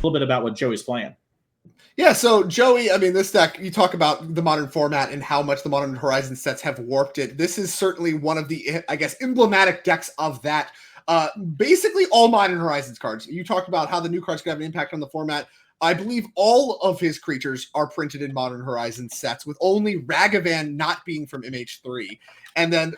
little bit about what Joey's playing. Yeah, so Joey, I mean, this deck, you talk about the Modern format and how much the Modern Horizon sets have warped it. This is certainly one of the, I guess, emblematic decks of that. Basically, all Modern Horizons cards. You talked about how the new cards could have an impact on the format. I believe all of his creatures are printed in Modern Horizons sets, with only Ragavan not being from MH3. And then,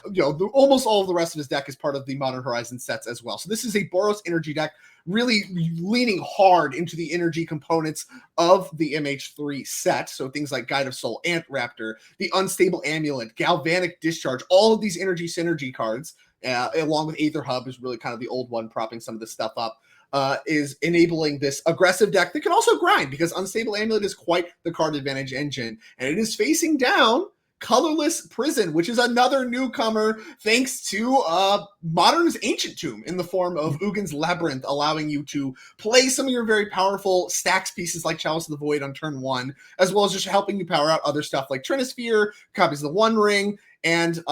almost all of the rest of his deck is part of the Modern Horizons sets as well. So this is a Boros energy deck, really leaning hard into the energy components of the MH3 set. So things like Guide of Soul, Ant Raptor, the Unstable Amulet, Galvanic Discharge, all of these energy synergy cards, along with Aether Hub is really kind of the old one propping some of this stuff up. Is enabling this aggressive deck that can also grind, because Unstable Amulet is quite the card advantage engine, and it is facing down Colorless Prison, which is another newcomer thanks to Modern's Ancient Tomb in the form of Ugin's Labyrinth, allowing you to play some of your very powerful stacks pieces like Chalice of the Void on turn 1, as well as just helping you power out other stuff like Trinisphere, copies of the One Ring, and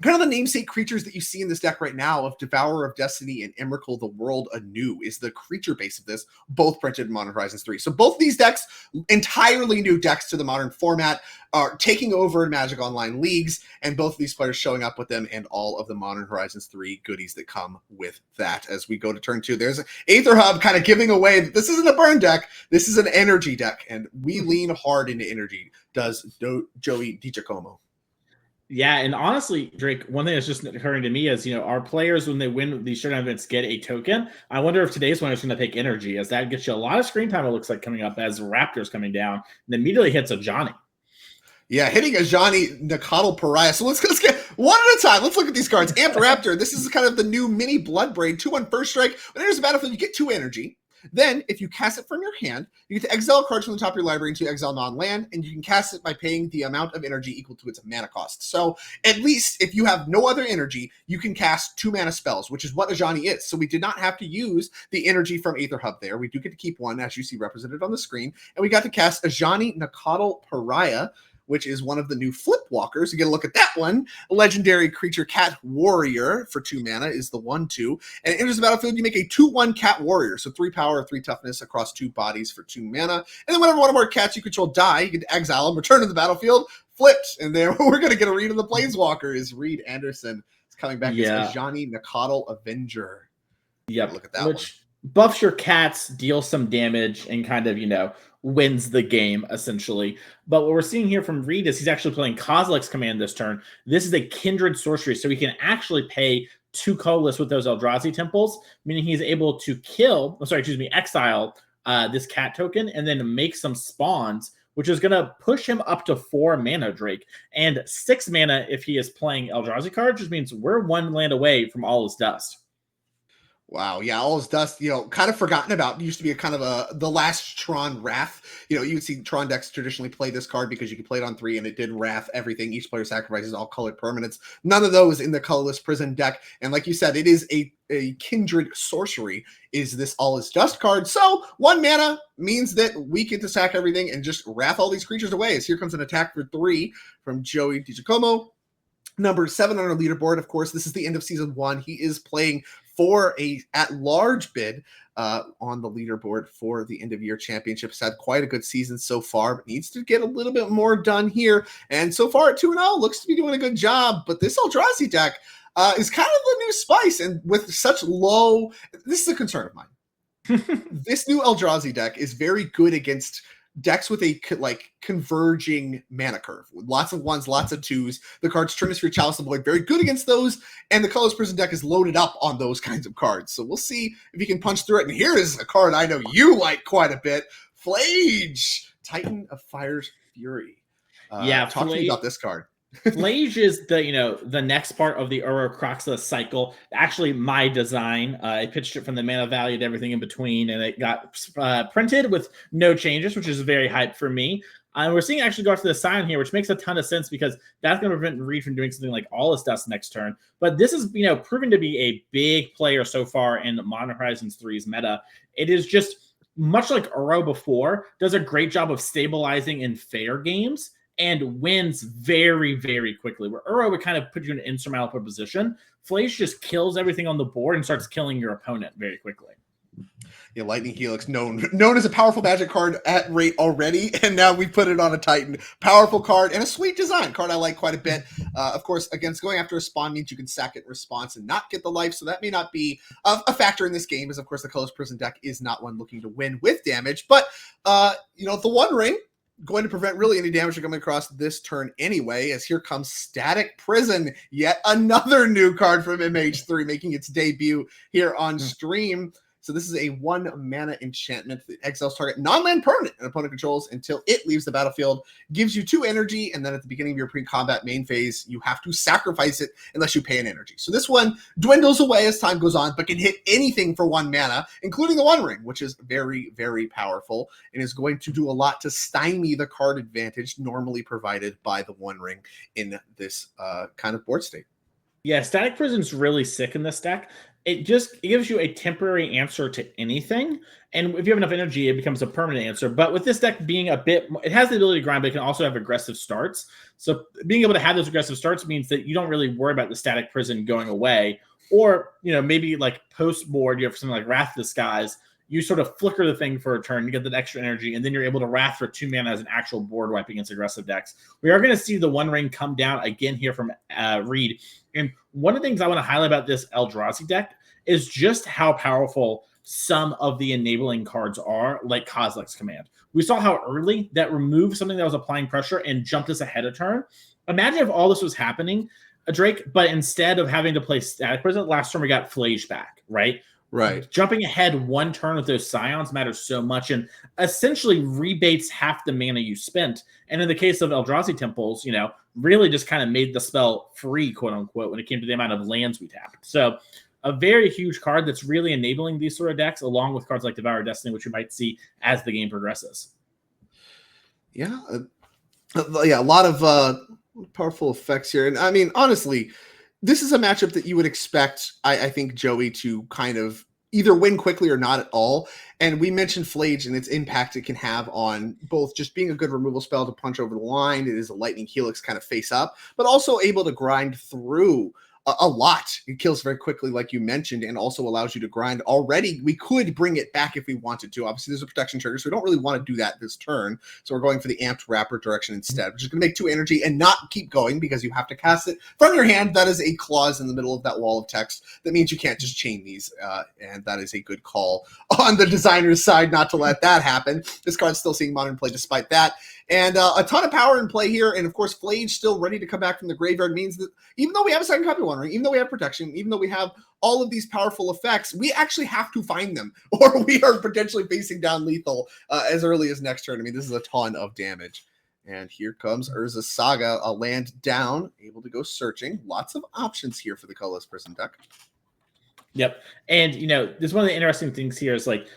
kind of the namesake creatures that you see in this deck right now of Devourer of Destiny and Emrakul the World Anew is the creature base of this, both printed in Modern Horizons 3. So both these decks, entirely new decks to the Modern format, are taking over in Magic Online leagues, and both of these players showing up with them and all of the Modern Horizons 3 goodies that come with that. As we go to turn 2, there's Aether Hub kind of giving away that this isn't a burn deck, this is an energy deck, and we lean hard into energy, does Joey DiGiacomo. Yeah, and honestly, Drake, one thing that's just occurring to me is, our players, when they win these Showdown events, get a token. I wonder if today's one is going to take energy, as that gets you a lot of screen time, it looks like, coming up as Raptor's coming down, and then immediately hits a Johnny. Yeah, hitting a Johnny Nakatl Pariah. So let's get one at a time. Let's look at these cards. Amped Raptor, this is kind of the new mini Bloodbraid, 2/1 first strike. When there's a battlefield, you get 2 energy. Then, if you cast it from your hand, you get to exile cards from the top of your library into exile non-land, and you can cast it by paying the amount of energy equal to its mana cost. So, at least if you have no other energy, you can cast 2 mana spells, which is what Ajani is. So we did not have to use the energy from Aether Hub there. We do get to keep one, as you see represented on the screen, and we got to cast Ajani Nakatl Pariah, which is one of the new flip walkers. You get a look at that one. A legendary creature, Cat Warrior, for 2 mana is the 1/2. And it enters the battlefield, you make a 2/1 Cat Warrior. So 3 power, 3 toughness across 2 bodies for 2 mana. And then whenever one of our cats you control die, you get to exile them, return to the battlefield, flipped. And there we're going to get a read of the Planeswalker is Reed Anderson. It's coming back as Ajani Nakatl Avenger. Yep. Look at that Which buffs your cats, deals some damage, and kind of, wins the game, essentially. But what we're seeing here from Reed is he's actually playing Kozilek's Command this turn. This is a Kindred Sorcery, so he can actually pay 2 colorless with those Eldrazi Temples, meaning he's able to exile this cat token and then make some spawns, which is going to push him up to 4 mana, Drake, and 6 mana if he is playing Eldrazi cards, which means we're 1 land away from all his dust. Wow, yeah, all his dust, kind of forgotten about. It used to be a kind of the last Tron Wrath. You would see Tron decks traditionally play this card because you could play it on 3 and it did Wrath everything. Each player sacrifices all colored permanents. None of those in the Colorless Prison deck. And like you said, it is a Kindred Sorcery is this All Is Dust card. So 1 mana means that we get to sack everything and just Wrath all these creatures away. As here comes an attack for 3 from Joey DiGiacomo. Number 7 on our leaderboard, of course, this is the end of season 1. He is playing for a at-large bid on the leaderboard for the end-of-year championships. Had quite a good season so far, but needs to get a little bit more done here. And so far at 2-0, looks to be doing a good job. But this Eldrazi deck is kind of the new spice, and with such low... This is a concern of mine. This new Eldrazi deck is very good against decks with a converging mana curve. Lots of 1s, lots of 2s. The cards Trinisphere, Chalice of the Void, very good against those. And the Colorless Prison deck is loaded up on those kinds of cards. So we'll see if he can punch through it. And here is a card I know you like quite a bit. Flage, Titan of Fire's Fury. Talk to me about this card. Flage is the next part of the Urokroxa cycle. Actually, my design. I pitched it from the mana value to everything in between, and it got printed with no changes, which is very hype for me. We're seeing it actually go after the Scion here, which makes a ton of sense because that's going to prevent Reed from doing something like All Is Dust next turn. But this is proven to be a big player so far in Modern Horizons 3's meta. It is just much like Uro before, does a great job of stabilizing in fair games and wins very, very quickly. Where Uro would kind of put you in an insurmountable position, Flage just kills everything on the board and starts killing your opponent very quickly. Yeah, Lightning Helix, known as a powerful magic card at rate already, and now we put it on a Titan. Powerful card and a sweet design card I like quite a bit. Of course, against going after a spawn means you can sack it in response and not get the life, so that may not be a factor in this game, as of course the Colorless Prison deck is not one looking to win with damage. But the One Ring going to prevent really any damage from coming across this turn anyway, as here comes Static Prison, yet another new card from MH3 making its debut here on stream. So this is a 1 mana enchantment that exiles target non-land permanent an opponent controls until it leaves the battlefield, gives you 2 energy, and then at the beginning of your pre-combat main phase, you have to sacrifice it unless you pay an energy. So this one dwindles away as time goes on, but can hit anything for 1 mana, including the One Ring, which is very, very powerful, and is going to do a lot to stymie the card advantage normally provided by the One Ring in this kind of board state. Yeah, Static Prison's really sick in this deck. It gives you a temporary answer to anything, and if you have enough energy, it becomes a permanent answer. But with this deck being it has the ability to grind, but it can also have aggressive starts. So being able to have those aggressive starts means that you don't really worry about the Static Prison going away, or maybe like post board, you have something like Wrath Disguise. You sort of flicker the thing for a turn, you get that extra energy, and then you're able to Wrath for 2 mana as an actual board wipe against aggressive decks. We are going to see the One Ring come down again here from Reed. And one of the things I want to highlight about this Eldrazi deck is just how powerful some of the enabling cards are, like Kozilek's Command. We saw how early that removed something that was applying pressure and jumped us ahead of turn. Imagine if all this was happening, Drake, but instead of having to play Static Prison, last turn we got Flage back, right? Right. Jumping ahead 1 turn with those Scions matters so much and essentially rebates half the mana you spent. And in the case of Eldrazi Temples, really just kind of made the spell free, quote unquote, when it came to the amount of lands we tapped. So a very huge card that's really enabling these sort of decks, along with cards like Devour Destiny, which we might see as the game progresses. Yeah. A lot of powerful effects here. And I mean, honestly, this is a matchup that you would expect, I think, Joey to kind of either win quickly or not at all. And we mentioned Flage and its impact it can have on both just being a good removal spell to punch over the line. It is a Lightning Helix kind of face up, but also able to grind through a lot. It kills very quickly, like you mentioned, and also allows you to grind already. We could bring it back if we wanted to. Obviously, there's a protection trigger, so we don't really want to do that this turn. So we're going for the amped wrapper direction instead, which is going to make 2 energy and not keep going because you have to cast it from your hand. That is a clause in the middle of that wall of text. That means you can't just chain these, and that is a good call on the designer's side not to let that happen. This card's still seeing modern play despite that. And a ton of power in play here. And of course, Flage still ready to come back from the graveyard means that even though we have a second copy One Ring, even though we have protection, even though we have all of these powerful effects, we actually have to find them or we are potentially facing down lethal as early as next turn. I mean, this is a ton of damage. And here comes Urza's Saga, a land down, able to go searching. Lots of options here for the Colorless Prison deck. Yep. And, there's one of the interesting things here is like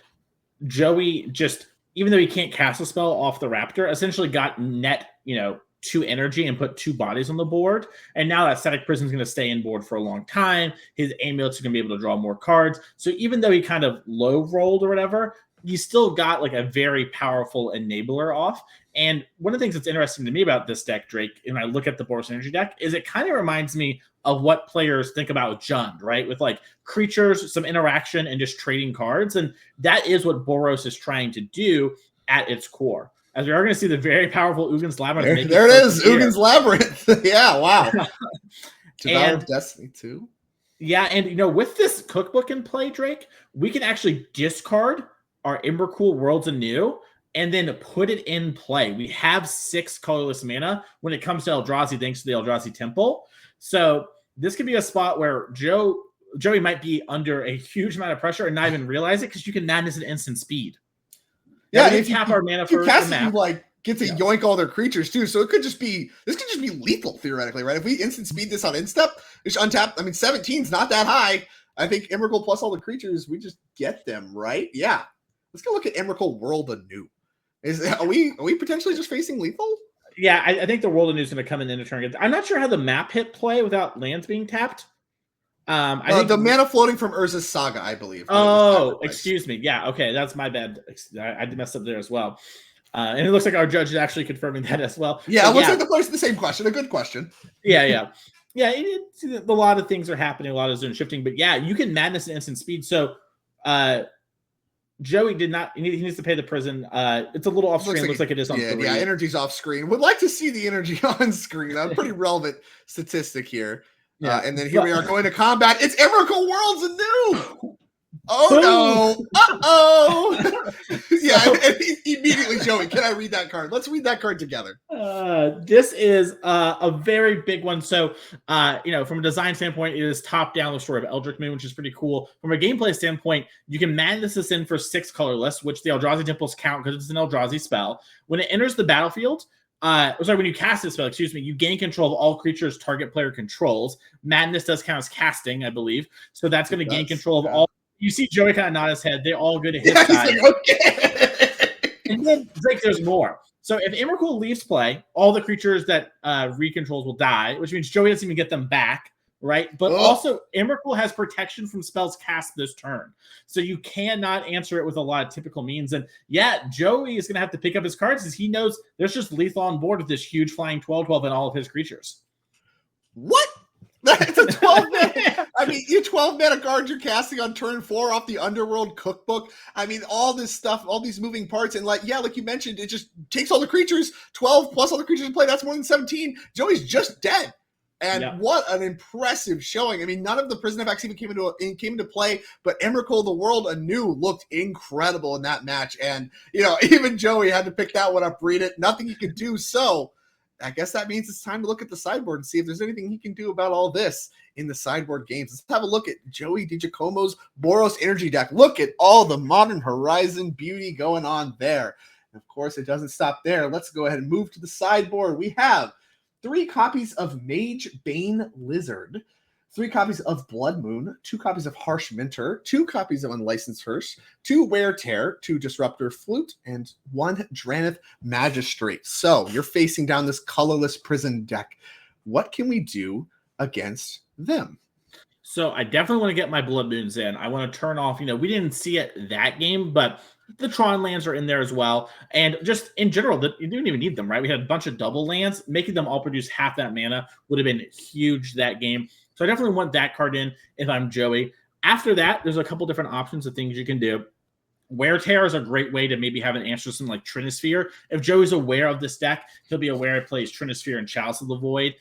Joey just, even though he can't cast a spell off the Raptor, essentially got net, 2 energy and put 2 bodies on the board. And now that Static Prison is going to stay in board for a long time. His amulets are going to be able to draw more cards. So even though he kind of low rolled or whatever, you still got like a very powerful enabler off. And one of the things that's interesting to me about this deck, Drake, when I look at the Boros Energy deck, is it kind of reminds me of what players think about Jund, right? With like creatures, some interaction, and just trading cards. And that is what Boros is trying to do at its core. As we are going to see the very powerful Uggin's Labyrinth. There it is, Uggin's Labyrinth. Yeah, wow. Devour Destiny too. Yeah, and with this cookbook in play, Drake, we can actually discard our Embercool Worlds Anew and then put it in play. We have 6 colorless mana when it comes to Eldrazi, thanks to the Eldrazi Temple. So this could be a spot where Joey might be under a huge amount of pressure and not even realize it because you can madness at instant speed. Yeah, if you tap our mana for cast it, you get to yoink all their creatures too. So this could just be lethal theoretically, right? If we instant speed this on instep, just untap. I mean, 17's not that high. I think Emrakul plus all the creatures, we just get them, right? Yeah. Let's go look at Emrakul World Anew. Are we potentially just facing lethal? Yeah, I think the World Anew is going to come in the turn. I'm not sure how the map hit play without lands being tapped. I think the mana floating from Urza's Saga, I believe. Oh, excuse me. Yeah, okay, that's my bad. I messed up there as well. And it looks like our judge is actually confirming that as well. Yeah, it looks like the player's the same question. A good question. Yeah. A lot of things are happening. A lot of zone shifting. But yeah, you can madness at instant speed. So Joey did not. He needs to pay the prison. It's a little off screen. Looks like it is on 3. Yeah, energy's off screen. Would like to see the energy on screen. A pretty relevant statistic here. Yeah, and then here we are going to combat. It's Emrakul Worlds anew. Oh no! Uh-oh! Yeah, and immediately, Joey, can I read that card? Let's read that card together. This is a very big one. So, from a design standpoint, it is top down the story of Eldritch Moon, which is pretty cool. From a gameplay standpoint, you can madness this in for 6 colorless, which the Eldrazi Temples count because it's an Eldrazi spell. When it enters the battlefield, when you cast this spell, you gain control of all creatures target player controls. Madness does count as casting, I believe. So that's going to gain control of all. You see Joey kind of nod his head. They're all good to hit side. Like, okay. And then Drake, there's more. So if Emrakul leaves play, all the creatures that recontrols will die, which means Joey doesn't even get them back, right? But also Emrakul has protection from spells cast this turn. So you cannot answer it with a lot of typical means. And yeah, Joey is going to have to pick up his cards because he knows there's just lethal on board with this huge flying 12/12 and all of his creatures. What? It's a 12-mana. I mean, you 12-mana cards you're casting on turn 4 off the Underworld Cookbook. I mean, all this stuff, all these moving parts, and like you mentioned, it just takes all the creatures, 12 plus all the creatures in play. That's more than 17. Joey's just dead. And what an impressive showing. I mean, none of the prison effects even came into play, but Emrakul the World anew looked incredible in that match. And, even Joey had to pick that one up, read it. Nothing he could do. So I guess that means it's time to look at the sideboard and see if there's anything he can do about all this in the sideboard games. Let's have a look at Joey DiGiacomo's Boros energy deck. Look at all the Modern Horizon beauty going on there. And of course, it doesn't stop there. Let's go ahead and move to the sideboard. We have 3 copies of Mage Bane Lizard, 3 copies of Blood Moon, 2 copies of Harsh Minter, 2 copies of Unlicensed Hearse, 2 Wear Tear, 2 Disruptor Flute, and 1 Dranith Magistrate. So you're facing down this colorless prison deck. What can we do against them? So I definitely want to get my Blood Moons in. I want to turn off, we didn't see it that game, but the Tron lands are in there as well. And just in general, you didn't even need them, right? We had a bunch of double lands. Making them all produce half that mana would have been huge that game. So I definitely want that card in if I'm Joey. After that, there's a couple different options of things you can do. Wear Tear is a great way to maybe have an answer to something like Trinisphere. If Joey's aware of this deck, he'll be aware it plays Trinisphere and Chalice of the Void.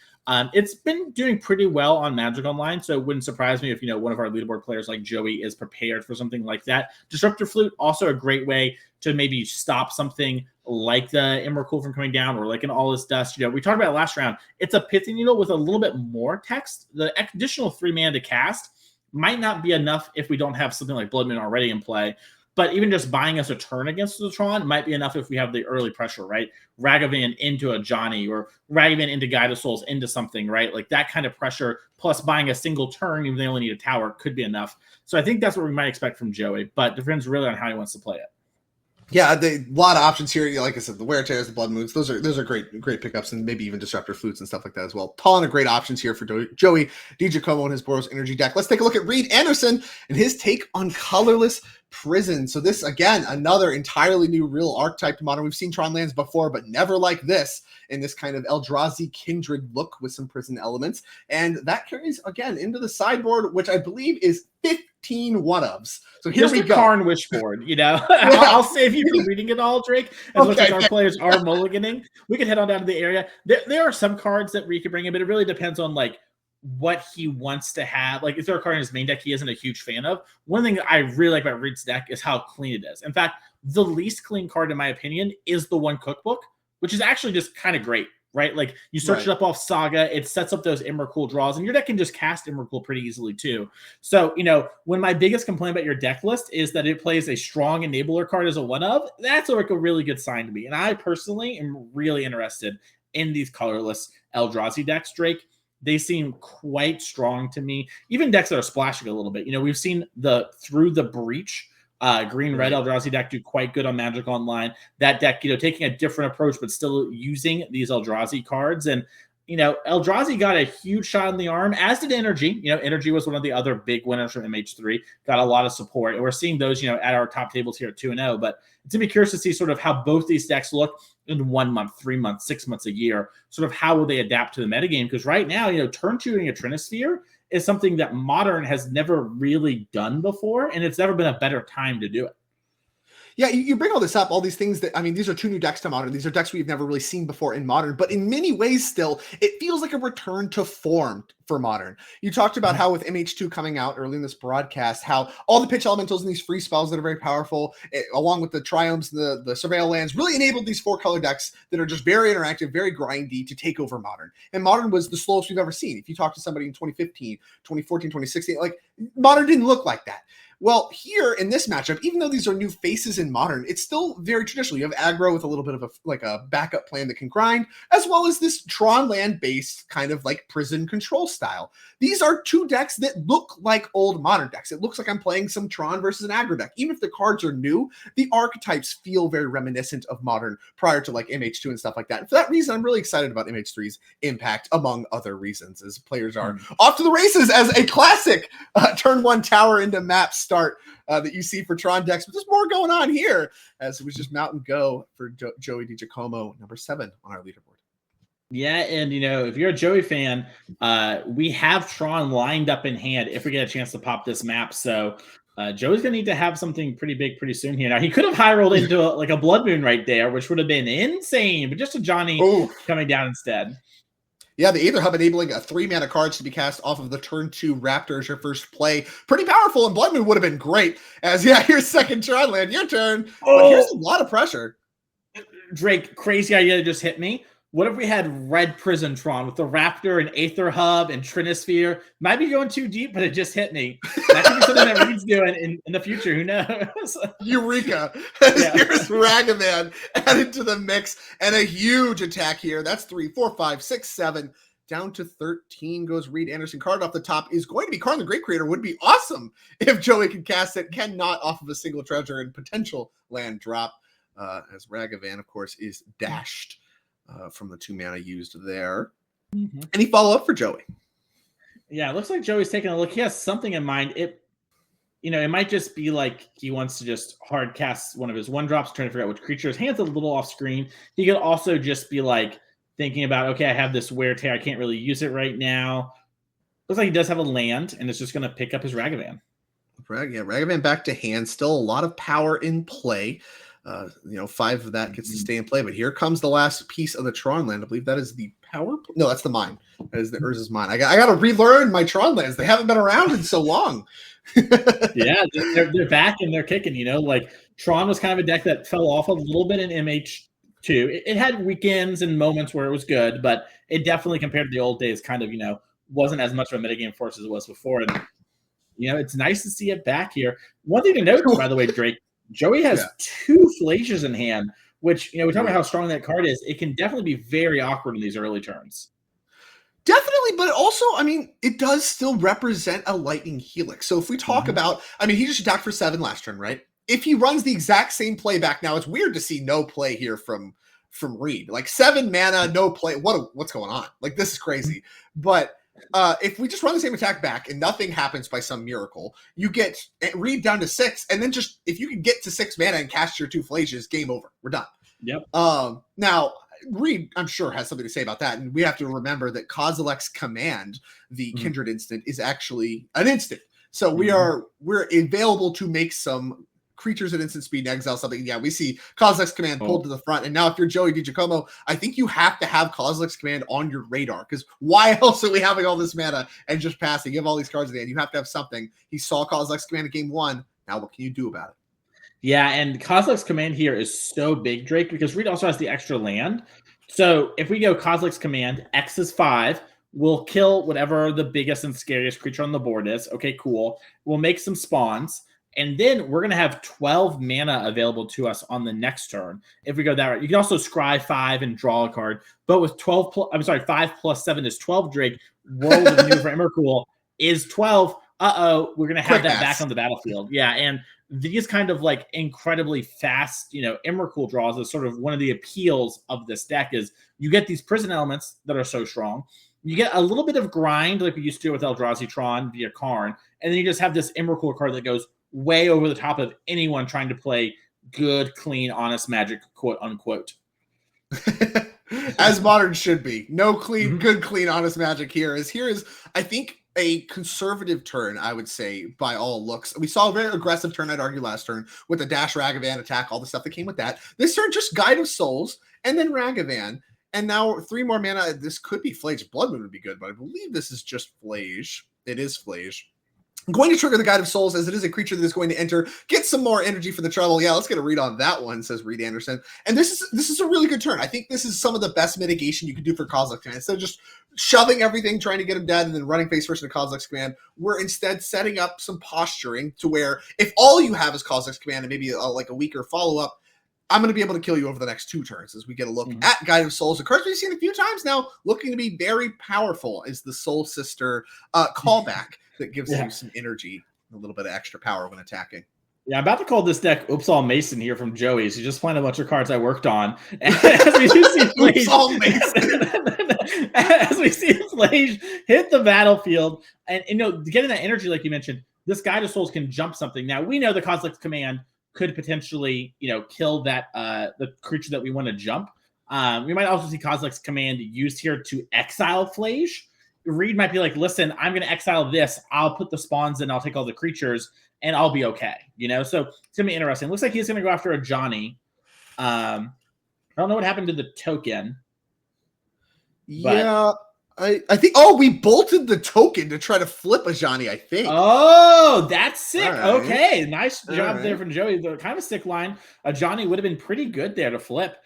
It's been doing pretty well on Magic Online, so it wouldn't surprise me if one of our leaderboard players like Joey is prepared for something like that. Disruptor Flute, also a great way to maybe stop something like the Emrakul from coming down, or like an All This Dust. We talked about it last round. It's a Pithy Needle with a little bit more text. The additional 3 mana to cast might not be enough if we don't have something like Blood Moon already in play. But even just buying us a turn against the Tron might be enough if we have the early pressure, right? Ragavan into a Johnny, or Ragavan into Guide of Souls into something, right? Like that kind of pressure, plus buying a single turn, even though they only need a tower, could be enough. So I think that's what we might expect from Joey, but it depends really on how he wants to play it. Yeah, a lot of options here. Like I said, the Wear Tears, the Blood Moons, those are great pickups, and maybe even Disruptor Flutes and stuff like that as well. Ton of great options here for Joey DiGiacomo and his Boros energy deck. Let's take a look at Reed Anderson and his take on colorless prison. So this, again, another entirely new real archetype to Modern. We've seen Tron lands before, but never like this, in this kind of Eldrazi kindred look with some prison elements. And that carries, again, into the sideboard, which I believe is 15 one-ofs. So here we go. Karn Wishboard, I'll save you from reading it all, Drake. As much as our players are mulliganing, we can head on down to the area. There are some cards that Reed could bring in, but it really depends on what he wants to have. Like, if there are a card in his main deck he isn't a huge fan of. One thing I really like about Reed's deck is how clean it is. In fact, the least clean card, in my opinion, is the 1 Cookbook, which is actually just kind of great, right? Like, you search it up off Saga, it sets up those Emrakul draws, and your deck can just cast Emrakul pretty easily too. So, when my biggest complaint about your deck list is that it plays a strong enabler card as a 1-of, that's like a really good sign to me. And I personally am really interested in these colorless Eldrazi decks, Drake. They seem quite strong to me. Even decks that are splashing a little bit. We've seen Through the Breach green-red Eldrazi deck do quite good on Magic Online. That deck, taking a different approach, but still using these Eldrazi cards. And, Eldrazi got a huge shot in the arm, as did Energy. Energy was one of the other big winners from MH3. Got a lot of support. And we're seeing those, at our top tables here at 2-0. But it's going to be curious to see sort of how both these decks look in 1 month, 3 months, 6 months, a year. Sort of how will they adapt to the metagame? Because right now, turn 2ing a Trinisphere is something that Modern has never really done before, and it's never been a better time to do it. Yeah, you bring all this up, all these things that, I mean, these are two new decks to Modern. These are decks we've never really seen before in Modern, but in many ways still, it feels like a return to form for Modern. You talked about how with MH2 coming out early in this broadcast, how all the pitch elementals and these free spells that are very powerful, along with the triomes, the surveil lands, really enabled these 4-color decks that are just very interactive, very grindy to take over Modern. And Modern was the slowest we've ever seen. If you talk to somebody in 2015, 2014, 2016, like Modern didn't look like that. Well, here in this matchup, even though these are new faces in Modern, it's still very traditional. You have aggro with a little bit of a backup plan that can grind, as well as this Tron land-based kind of like prison control style. These are two decks that look like old Modern decks. It looks like I'm playing some Tron versus an aggro deck. Even if the cards are new, the archetypes feel very reminiscent of Modern prior to like MH2 and stuff like that. And for that reason, I'm really excited about MH3's impact, among other reasons, as players are off to the races as a classic turn 1 tower into map start that you see for Tron decks. But there's more going on here, as it was just Mountain Go for Joey DiGiacomo, number 7 on our leaderboard. Yeah, and if you're a Joey fan, we have Tron lined up in hand if we get a chance to pop this map. So Joey's gonna need to have something pretty big pretty soon here. Now he could have high rolled into like a Blood Moon right there, which would have been insane, but just a Johnny coming down instead. Yeah, the Aether Hub enabling a 3-mana cards to be cast off of the turn 2 Raptor as your first play. Pretty powerful, and Blood Moon would have been great. As here's second Tron land, your turn. But here's a lot of pressure. Drake, crazy idea that just hit me. What if we had Red Prison Tron with the Raptor and Aether Hub and Trinisphere? Might be going too deep, but it just hit me. That could be something that Reed's doing in the future. Who knows? Eureka. Here's Ragavan added to the mix, and a huge attack here. That's 3, 4, 5, 6, 7. Down to 13 goes Reed Anderson. Card off the top is going to be Karn the Great Creator. Would be awesome if Joey could cast it. Cannot off of a single treasure and potential land drop. As Ragavan, of course, is dashed from the 2 mana used there. Any follow-up for Joey? Yeah, it looks like Joey's taking a look. He has something in mind. It might just be like he wants to just hard cast one of his 1-drops, trying to figure out which creature. His hand's a little off screen. He could also just be like thinking about, okay, I have this Wear Tear. I can't really use it right now. Looks like he does have a land, and it's just going to pick up his Ragavan. Ragavan back to hand. Still a lot of power in play. 5 of that gets to stay in play, but here comes the last piece of the Tron land. I believe that is the power. No, that's the mine. That is the Urza's mine. I got to relearn my Tron lands. They haven't been around in so long. Yeah, they're back and they're kicking. Like Tron was kind of a deck that fell off a little bit in MH2. It had weekends and moments where it was good, but it definitely compared to the old days kind of wasn't as much of a metagame force as it was before. And it's nice to see it back here. One thing to note, by the way, Drake. Joey has 2 Flacias in hand, which, we talk about how strong that card is. It can definitely be very awkward in these early turns. Definitely, but also, it does still represent a Lightning Helix. So if we talk about, he just attacked for 7 last turn, right? If he runs the exact same play back now, it's weird to see no play here from Reed. Like 7 mana, no play. What's going on? Like, this is crazy. But if we just run the same attack back and nothing happens by some miracle, you get Reed down to 6, and then just if you can get to 6 mana and cast your 2 Flacias, game over. We're done. Yep. Now Reed, I'm sure, has something to say about that, and we have to remember that Kozilek's Command, the Kindred instant, is actually an instant. So we're available to make some creatures at instant speed and exile something. Yeah, we see Kozilek's Command pulled to the front. And now if you're Joey DiGiacomo, I think you have to have Kozilek's Command on your radar, because why else are we having all this mana and just passing? You have all these cards in the end. You have to have something. He saw Kozilek's Command in game 1. Now what can you do about it? Yeah, and Kozilek's Command here is so big, Drake, because Reed also has the extra land. So if we go Kozilek's Command, X is 5, we'll kill whatever the biggest and scariest creature on the board is. Okay, cool. We'll make some spawns. And then we're going to have 12 mana available to us on the next turn. If we go that route, you can also scry 5 and draw a card. But with 5 plus 7 is 12, Drake. World of New for Emrakul is 12. We're going to have that back on the battlefield. Yeah, and these kind of like incredibly fast, Emrakul draws is sort of one of the appeals of this deck is you get these prison elements that are so strong. You get a little bit of grind like we used to do with Eldrazi Tron via Karn. And then you just have this Emrakul card that goes way over the top of anyone trying to play good, clean, honest Magic, quote unquote. As Modern should be. No clean, good, clean, honest Magic here is, I think, a conservative turn, I would say, by all looks. We saw a very aggressive turn, I'd argue, last turn with the dash, Ragavan attack, all the stuff that came with that. This turn, just Guide of Souls and then Ragavan. And now 3 more mana. This could be Flage. Blood Moon would be good, but I believe this is just Flage. It is Flage. I'm going to trigger the Guide of Souls as it is a creature that is going to enter, get some more energy for the trouble. Yeah, let's get a read on that one, says Reed Anderson. And this is a really good turn. I think this is some of the best mitigation you can do for Kozilek's Command. Instead of just shoving everything, trying to get him dead, and then running face first into Kozilek's Command, we're instead setting up some posturing to where if all you have is Kozilek's Command and maybe like a weaker follow-up, I'm going to be able to kill you over the next 2 turns as we get a look at Guide of Souls. A card we've seen a few times now, looking to be very powerful, is the Soul Sister callback that gives you some energy, a little bit of extra power when attacking. Yeah, I'm about to call this deck Oops All Mason here from Joey's. He just playing a bunch of cards I worked on. And as we see Oops All Mason. As we see Flage hit the battlefield, and getting that energy, like you mentioned, this Guide of Souls can jump something. Now, we know the Kozilek's Command could potentially, kill that the creature that we want to jump. We might also see Kozilek's Command used here to exile Flage. Reed might be like, listen, I'm going to exile this. I'll put the spawns in. I'll take all the creatures, and I'll be okay. So it's going to be interesting. Looks like he's going to go after a Johnny. I don't know what happened to the token. Yeah, I think. We bolted the token to try to flip a Johnny, I think. Oh, that's sick. Right. Okay, nice job there from Joey. The kind of a sick line. A Johnny would have been pretty good there to flip.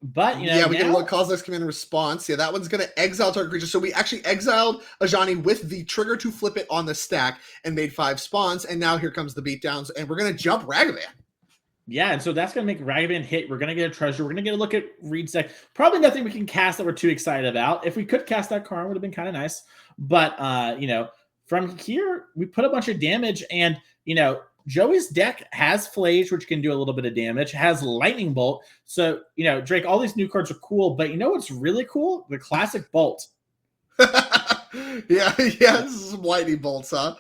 But we get a look. Kozilek's Command response. Yeah, that one's going to exile target creature. So we actually exiled a Johnny with the trigger to flip it on the stack and made 5 spawns. And now here comes the beatdowns, and we're going to jump Ragavan. Yeah, and so that's going to make Ragavan hit. We're going to get a treasure. We're going to get a look at Reed's deck. Probably nothing we can cast that we're too excited about. If we could cast that card, it would have been kind of nice. But, from here, we put a bunch of damage, and, Joey's deck has Flage, which can do a little bit of damage, has Lightning Bolt. So, Drake, all these new cards are cool, but what's really cool? The classic Bolt. yeah, this is some Lightning Bolts, huh?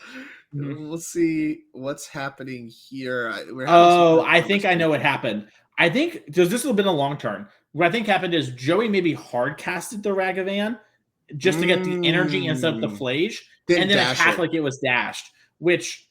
Let's see what's happening here. I think I know what happened. I think, because this would have been a long turn. What I think happened is Joey maybe hard casted the Ragavan just to get the energy instead of the Flage, and then attack like it was dashed, which,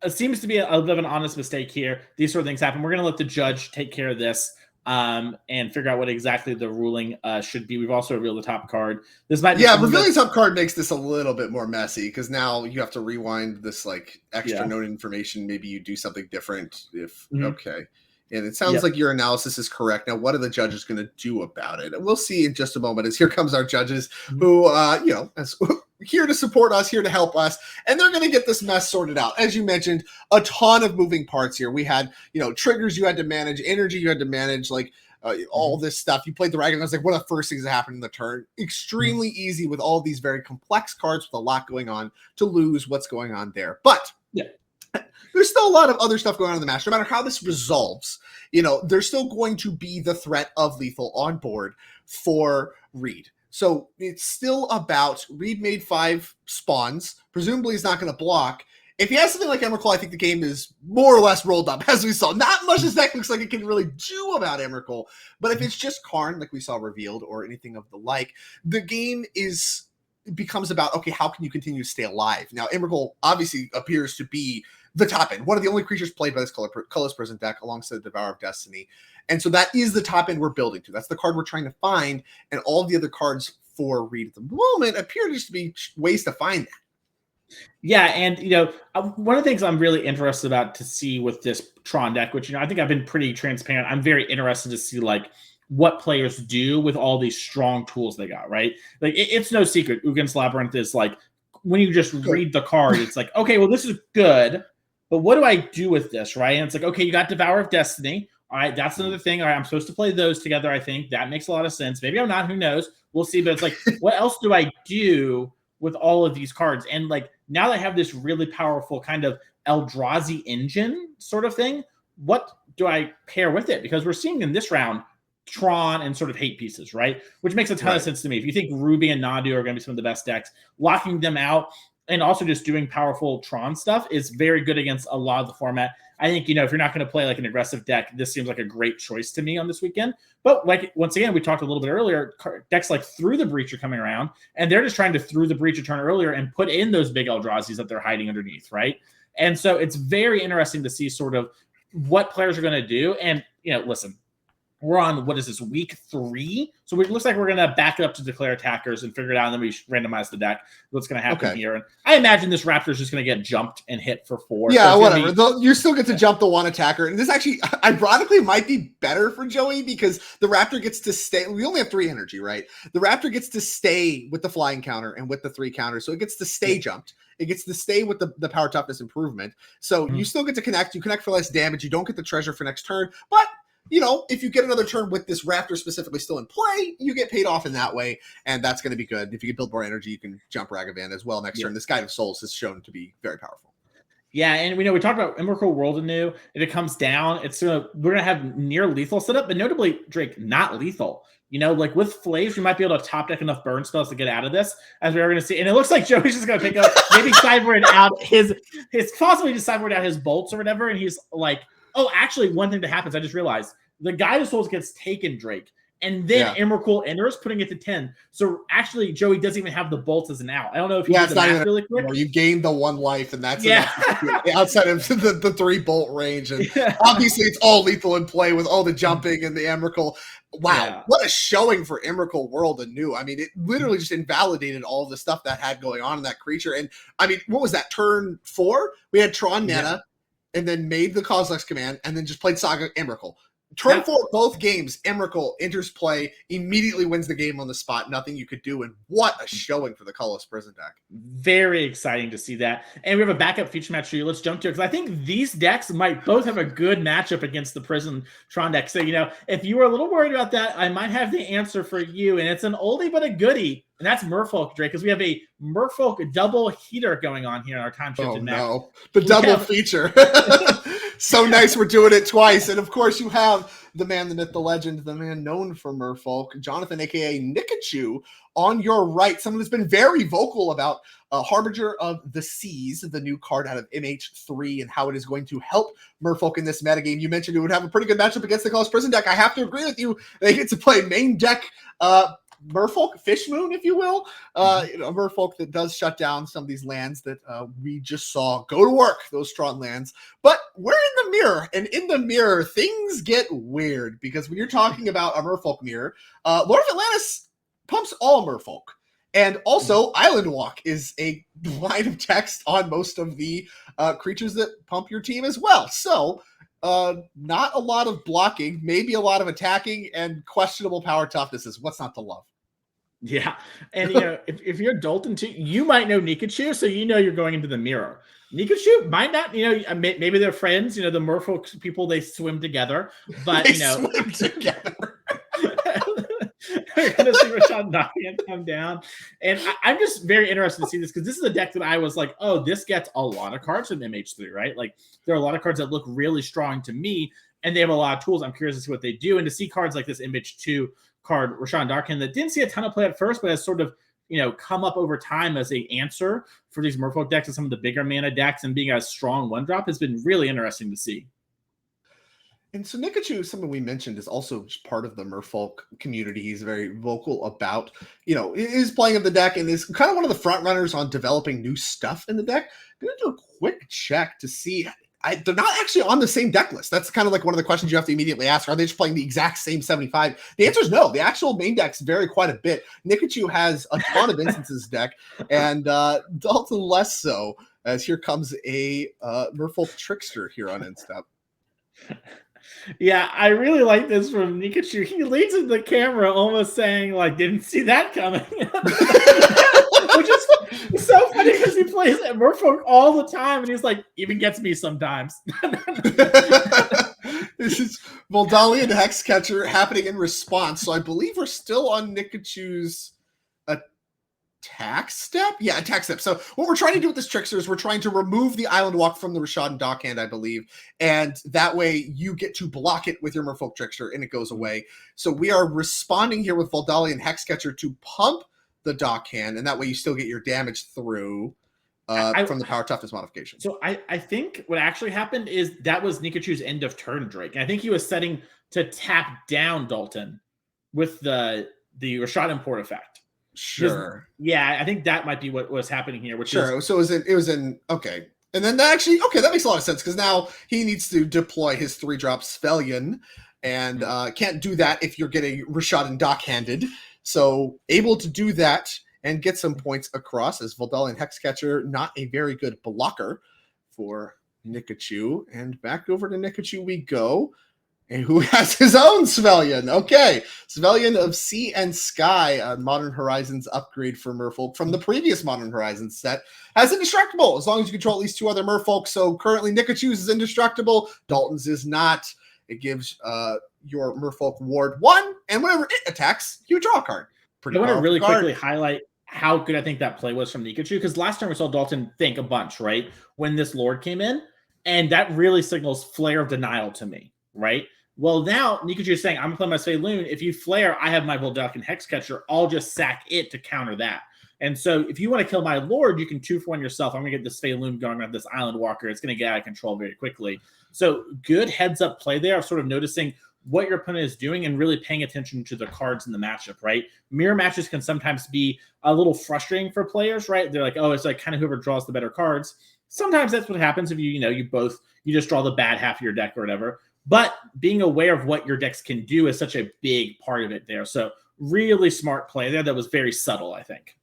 it seems to be a bit of an honest mistake here. These sort of things happen. We're going to let the judge take care of this and figure out what exactly the ruling should be. We've also revealed the top card. This might be revealing the top card makes this a little bit more messy because now you have to rewind this extra note information. Maybe you do something different if okay. And it sounds like your analysis is correct. Now, what are the judges going to do about it? And we'll see in just a moment as here comes our judges who, as here to support us, here to help us. And they're going to get this mess sorted out. As you mentioned, a ton of moving parts here. We had, triggers you had to manage, energy you had to manage, all this stuff. You played the Ragavan. I was like, what are the first things that happened in the turn? Extremely easy with all these very complex cards with a lot going on to lose what's going on there. But there's still a lot of other stuff going on in the match. No matter how this resolves, there's still going to be the threat of lethal on board for Reed. So it's still about Reed made 5 spawns. Presumably he's not going to block. If he has something like Emrakul, I think the game is more or less rolled up, as we saw. Not much as that looks like it can really do about Emrakul. But if it's just Karn, like we saw revealed, or anything of the like, the game becomes about, okay, how can you continue to stay alive? Now, Emrakul obviously appears to be the top end, one of the only creatures played by this Colorless Prison deck alongside the Devourer of Destiny. And so that is the top end we're building to. That's the card we're trying to find. And all of the other cards for Reed at the moment appear just to be ways to find that. Yeah, and one of the things I'm really interested about to see with this Tron deck, which I think I've been pretty transparent. I'm very interested to see what players do with all these strong tools they got. Right, it's no secret. Ugin's Labyrinth is when you just read the card, it's okay, well this is good, but what do I do with this? Right, and it's okay, you got Devourer of Destiny. All right, that's another thing. All right, I'm supposed to play those together. I think that makes a lot of sense. Maybe I'm not. Who knows? We'll see. But it's what else do I do with all of these cards? And now that I have this really powerful kind of Eldrazi engine sort of thing, what do I pair with it? Because we're seeing in this round Tron and sort of hate pieces, right? Which makes a ton of sense to me. If you think Ruby and Nadu are going to be some of the best decks, locking them out and also just doing powerful Tron stuff is very good against a lot of the format. I think, if you're not going to play like an aggressive deck, this seems like a great choice to me on this weekend. But like, once again, we talked a little bit earlier, decks like Through the Breach are coming around, and they're just trying to Through the Breach a turn earlier and put in those big Eldrazi's that they're hiding underneath, right? And so it's very interesting to see sort of what players are going to do. And, listen, we're on, what is this, week 3? So it looks like we're going to back it up to declare attackers and figure it out, and then we randomize the deck. What's going to happen here? And I imagine this Raptor is just going to get jumped and hit for 4. Yeah, so whatever. You still get to jump the one attacker. And this actually, ironically, might be better for Joey because the Raptor gets to stay. We only have 3 energy, right? The Raptor gets to stay with the flying counter and with the 3 counter. So it gets to stay jumped. It gets to stay with the power toughness improvement. So you still get to connect. You connect for less damage. You don't get the treasure for next turn. But if you get another turn with this Raptor specifically still in play, you get paid off in that way, and that's going to be good. If you can build more energy, you can jump Ragavan as well next turn. This Guide of Souls has shown to be very powerful. Yeah, and we talked about Emrakul World Anew. If it comes down, we're going to have near lethal setup, but notably, Drake, not lethal. Like with Flaves, we might be able to top deck enough burn spells to get out of this, as we are going to see. And it looks like Joey's just going to pick up, maybe sideboard out his possibly just sideboard out his bolts or whatever. And he's like, oh, actually, one thing that happens, I just realized the Guide of Souls gets taken, Drake. And then Emrakul enters, putting it to 10. So actually, Joey doesn't even have the bolts as an out. I don't know if you did the math really quick. You gained the 1 life, and that's outside of the 3 bolt range. And obviously, it's all lethal in play with all the jumping and the Emrakul. Wow, what a showing for Emrakul World Anew. I mean, it literally just invalidated all of the stuff that had going on in that creature. And I mean, what was that, turn 4? We had Tron mana, and then made the Kozilek's command, and then just played Saga Emrakul. Turn 4, both games, Emrakul enters play, immediately wins the game on the spot. Nothing you could do, and what a showing for the Colorless Prison deck. Very exciting to see that. And we have a backup feature match for you. Let's jump to it, because I think these decks might both have a good matchup against the Prison Tron deck. So, if you were a little worried about that, I might have the answer for you, and it's an oldie but a goodie. And that's Merfolk, Drake, because we have a Merfolk double heater going on here in our time-shifted match. No, the double feature. So nice we're doing it twice. And, of course, you have the man, the myth, the legend, the man known for Merfolk, Jonathan, a.k.a. Nikachu, on your right. Someone who's been very vocal about Harbinger of the Seas, the new card out of MH3, and how it is going to help Merfolk in this metagame. You mentioned it would have a pretty good matchup against the Colorless Prison deck. I have to agree with you. They get to play main deck Merfolk, Fish Moon, if you will, a Merfolk that does shut down some of these lands that we just saw go to work, those strong lands. But we're in the mirror, and in the mirror, things get weird, because when you're talking about a Merfolk mirror, Lord of Atlantis pumps all Merfolk. And also, Island Walk is a line of text on most of the creatures that pump your team as well. So, not a lot of blocking, maybe a lot of attacking, and questionable power toughnesses. What's not to love? Yeah. And, if you're Dalton too, you might know Nikachu, so you're going into the mirror. Nikachu might not, maybe they're friends, the Merfolk people, they swim together, but, they swim together. We're going to see Rashad Nakian come down. And I'm just very interested to see this, because this is a deck that I was like, oh, this gets a lot of cards from MH3, right? Like, there are a lot of cards that look really strong to me, and they have a lot of tools. I'm curious to see what they do. And to see cards like this MH2 card, Rashawn Darkin, that didn't see a ton of play at first, but has sort of, come up over time as an answer for these Merfolk decks and some of the bigger mana decks, and being a strong 1-drop has been really interesting to see. And so Nikachu, something we mentioned, is also just part of the Merfolk community. He's very vocal about, his playing of the deck, and is kind of one of the front runners on developing new stuff in the deck. I'm going to do a quick check to see. They're not actually on the same deck list. That's kind of like one of the questions you have to immediately ask. Are they just playing the exact same 75? The answer is no. The actual main decks vary quite a bit. Nikachu has a ton of instances deck, and Dalton less so, as here comes a Merfolk Trickster here on Instep. Yeah, I really like this from Nikachu. He leads in the camera almost saying, like, didn't see that coming. Which is so funny, because he plays at Merfolk all the time, and he's like, even gets me sometimes. This is Voldalian Hexcatcher happening in response. So I believe we're still on Nikachu's attack step? Yeah, attack step. So what we're trying to do with this Trickster is we're trying to remove the Island Walk from the Rashad and Dockhand, I believe. And that way you get to block it with your Merfolk Trickster, and it goes away. So we are responding here with Voldalian Hexcatcher to pump the Dockhand, and that way you still get your damage through. from the power toughness modification. So I think what actually happened is that was Nikachu's end of turn Drake. And I think he was setting to tap down Dalton with the Rashad import effect. Sure. Yeah, I think that might be what was happening here. Which sure. So it was in okay. And then that makes a lot of sense because now he needs to deploy his 3-drop Svellion, and can't do that if you're getting Rashad and Doc handed. So able to do that and get some points across as Voldalian Hexcatcher, not a very good blocker for Nikachu. And back over to Nikachu we go. And who has his own Svellion? Okay, Svellion of Sea and Sky, Modern Horizons upgrade for Merfolk from the previous Modern Horizons set, has indestructible as long as you control at least 2 other Merfolk. So currently Nikachu's is indestructible, Dalton's is not. It gives your Merfolk ward 1, and whenever it attacks, you draw a card. I want to really quickly highlight how good I think that play was from Nikachu, because last time we saw Dalton think a bunch, right? When this Lord came in, and that really signals Flare of Denial to me, right? Well, now Nikachu is saying, I'm going to play my Svelloon. If you flare, I have my Voldalian Hexcatcher. I'll just sack it to counter that. And so if you want to kill my Lord, you can 2-for-1 yourself. I'm going to get this Svelloon going on this Island Walker. It's going to get out of control very quickly. So good heads-up play there of sort of noticing what your opponent is doing and really paying attention to the cards in the matchup, right? Mirror matches can sometimes be a little frustrating for players, right? They're like, oh, it's like kind of whoever draws the better cards. Sometimes that's what happens if you just draw the bad half of your deck or whatever. But being aware of what your decks can do is such a big part of it there. So really smart play there that was very subtle, I think.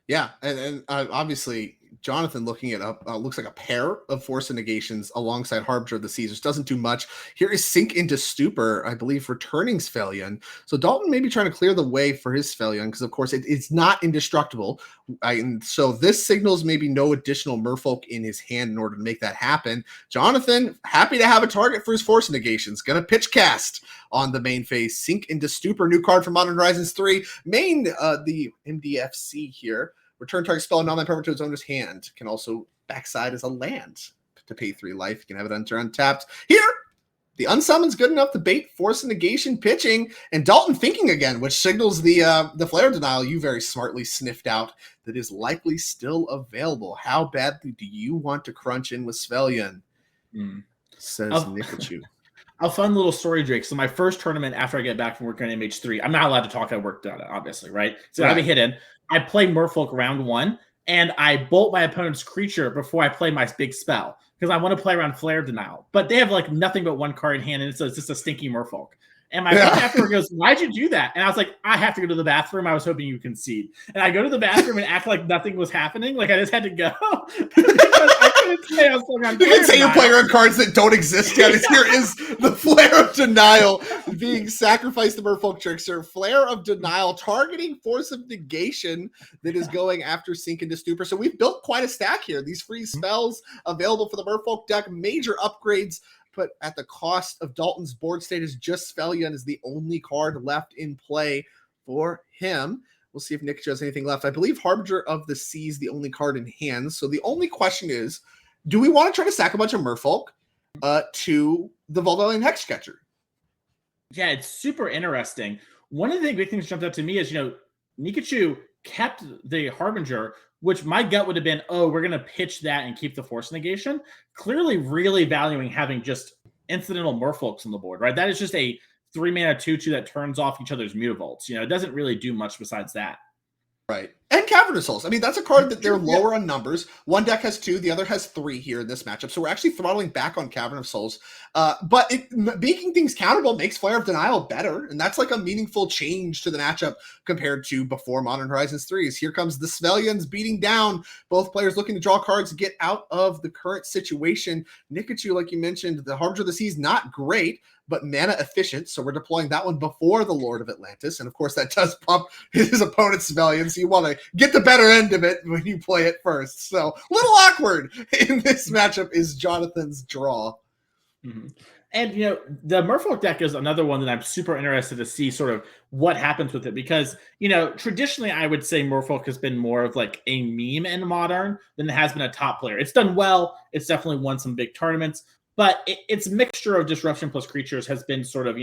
Yeah, and obviously Jonathan looking at looks like a pair of Force of Negations alongside Harbinger of the Seas, which doesn't do much. Here is Sink into Stupor, I believe, returning Svellion. So Dalton may be trying to clear the way for his Svellion because, of course, it's not indestructible. And so this signals maybe no additional Merfolk in his hand in order to make that happen. Jonathan, happy to have a target for his Force of Negations. Going to pitch cast on the main phase. Sink into Stupor, new card from Modern Horizons 3. Main, the MDFC here. Return target spell and non-land permanent to its owner's hand. Can also backside as a land to pay 3 life. You can have it untapped. Here, the unsummon's good enough to bait Force of Negation pitching, and Dalton thinking again, which signals the flare denial you very smartly sniffed out that is likely still available. How badly do you want to crunch in with Svellion? Says Nikachu. A fun little story, Drake. So my first tournament after I get back from working on MH3, I'm not allowed to talk. I worked on it, obviously, right? So I'll be hidden. I play Merfolk round 1, and I bolt my opponent's creature before I play my big spell because I want to play around Flare Denial. But they have like nothing but 1 card in hand, and it's just a stinky Merfolk. And my friend afterward goes, "Why'd you do that?" And I was like, "I have to go to the bathroom. I was hoping you concede." And I go to the bathroom and act like nothing was happening, like I just had to go. Because I couldn't say I was playing on. You can say you're playing on cards that don't exist yet. Here is the Flare of Denial being sacrificed to Merfolk Trickster. Flare of Denial targeting Force of Negation that is going after Sink into Stupor. So we've built quite a stack here. These free spells available for the Merfolk deck, major upgrades. But at the cost of Dalton's board state is just Svellion is the only card left in play for him. We'll see if Nick has anything left. I believe Harbinger of the Seas the only card in hand. So the only question is, do we want to try to sack a bunch of Merfolk to the Voldalian Hexcatcher? Yeah, it's super interesting. One of the big things that jumped out to me is, Nikachu kept the Harbinger, which my gut would have been, oh, we're going to pitch that and keep the Force Negation. Clearly really valuing having just incidental Merfolks on the board, right? That is just a 3-mana 2/2 that turns off each other's Mutavaults. It doesn't really do much besides that. Right. And Cavern of Souls. I mean, that's a card that they're lower on numbers. One deck has 2, the other has 3 here in this matchup. So we're actually throttling back on Cavern of Souls. But making things countable makes Flare of Denial better. And that's like a meaningful change to the matchup compared to before Modern Horizons 3s. Here comes the Svellions beating down. Both players looking to draw cards to get out of the current situation. Nikachu, like you mentioned, the Harbinger of the Seas, not great, but mana efficient. So we're deploying that one before the Lord of Atlantis. And of course, that does pump his opponent's Svellion. So you want to get the better end of it when you play it first. So a little awkward in this matchup is Jonathan's draw. Mm-hmm. And, the Merfolk deck is another one that I'm super interested to see sort of what happens with it. Because, traditionally, I would say Merfolk has been more of like a meme in Modern than it has been a top player. It's done well. It's definitely won some big tournaments. but its mixture of disruption plus creatures has been sort of,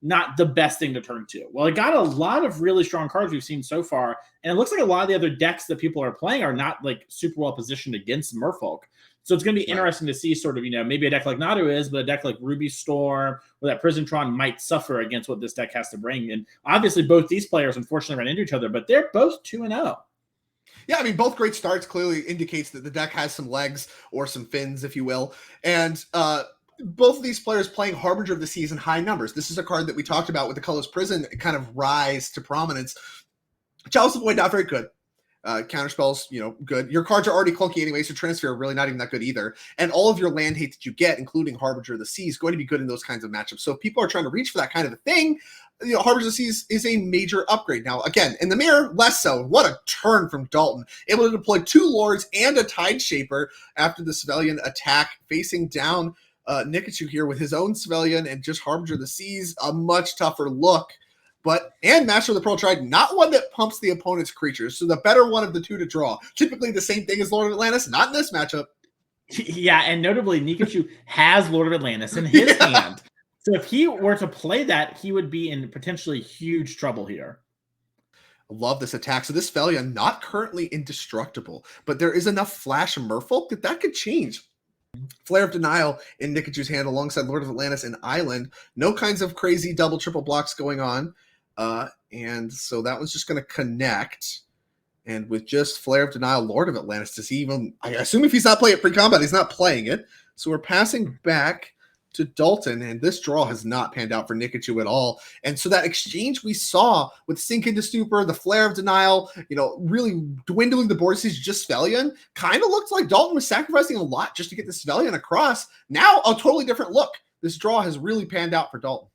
not the best thing to turn to. Well, it got a lot of really strong cards we've seen so far, and it looks like a lot of the other decks that people are playing are not like super well positioned against Merfolk. So it's going to be interesting to see sort of, maybe a deck like Nadu is, but a deck like Ruby Storm or that Prison Tron might suffer against what this deck has to bring. And obviously both these players unfortunately ran into each other, but they're both 2-0. Yeah, I mean, both great starts clearly indicates that the deck has some legs or some fins, if you will. And both of these players playing Harbinger of the Seas in high numbers. This is a card that we talked about with the Colorless Prison kind of rise to prominence. Chalice of Void, not very good. Counterspells, good. Your cards are already clunky anyway, so Transfer really not even that good either. And all of your land hate that you get, including Harbinger of the Seas, is going to be good in those kinds of matchups. So if people are trying to reach for that kind of a thing, Harbinger of the Seas is a major upgrade. Now, again, in the mirror, less so. What a turn from Dalton. Able to deploy 2 Lords and a Tide Shaper after the Civilian attack, facing down Nikachu here with his own Civilian and just Harbinger of the Seas, a much tougher look. And Master of the Pearl Trident, not one that pumps the opponent's creatures. So the better one of the two to draw. Typically the same thing as Lord of Atlantis, not in this matchup. Yeah, and notably, Nikachu has Lord of Atlantis in his hand. So if he were to play that, he would be in potentially huge trouble here. I love this attack. So this Velion, not currently indestructible, but there is enough flash and Merfolk that could change. Flare of Denial in Nikachu's hand alongside Lord of Atlantis and Island. No kinds of crazy double, triple blocks going on. And so that one's just going to connect. And with just Flare of Denial, Lord of Atlantis, does he even... I assume if he's not playing it pre-combat, he's not playing it. So we're passing back to Dalton, and this draw has not panned out for Nikachu at all. And so that exchange we saw with Sink into Stupor, the Flare of Denial, really dwindling the board stage, just Velion, kind of looked like Dalton was sacrificing a lot just to get this Velion across. Now a totally different look. This draw has really panned out for Dalton.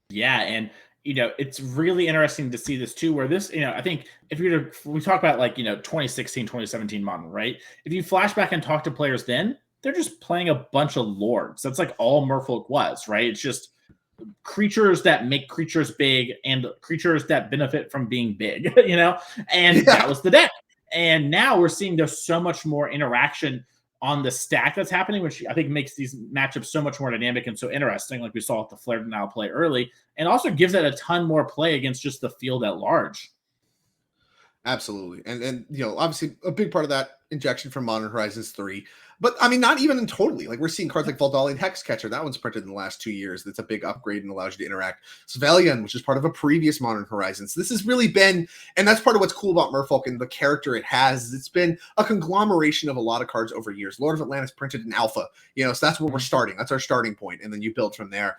Yeah, and it's really interesting to see this too, where this, I think if we talk about 2016, 2017 Modern, right? If you flash back and talk to players then, they're just playing a bunch of Lords. That's like all Merfolk was, right? It's just creatures that make creatures big and creatures that benefit from being big, and that was the deck. And now we're seeing there's so much more interaction on the stack that's happening, which I think makes these matchups so much more dynamic and so interesting, like we saw with the Flare Denial play early, and also gives it a ton more play against just the field at large. Absolutely. And obviously a big part of that injection from Modern Horizons 3. But I mean, not even in totally. Like we're seeing cards like Valdalian Hexcatcher. That one's printed in the last 2 years. That's a big upgrade and allows you to interact. Svelion, which is part of a previous Modern Horizons. This has really been, and that's part of what's cool about Merfolk and the character it has. It's been a conglomeration of a lot of cards over years. Lord of Atlantis printed in Alpha. So that's where we're starting. That's our starting point, and then you build from there.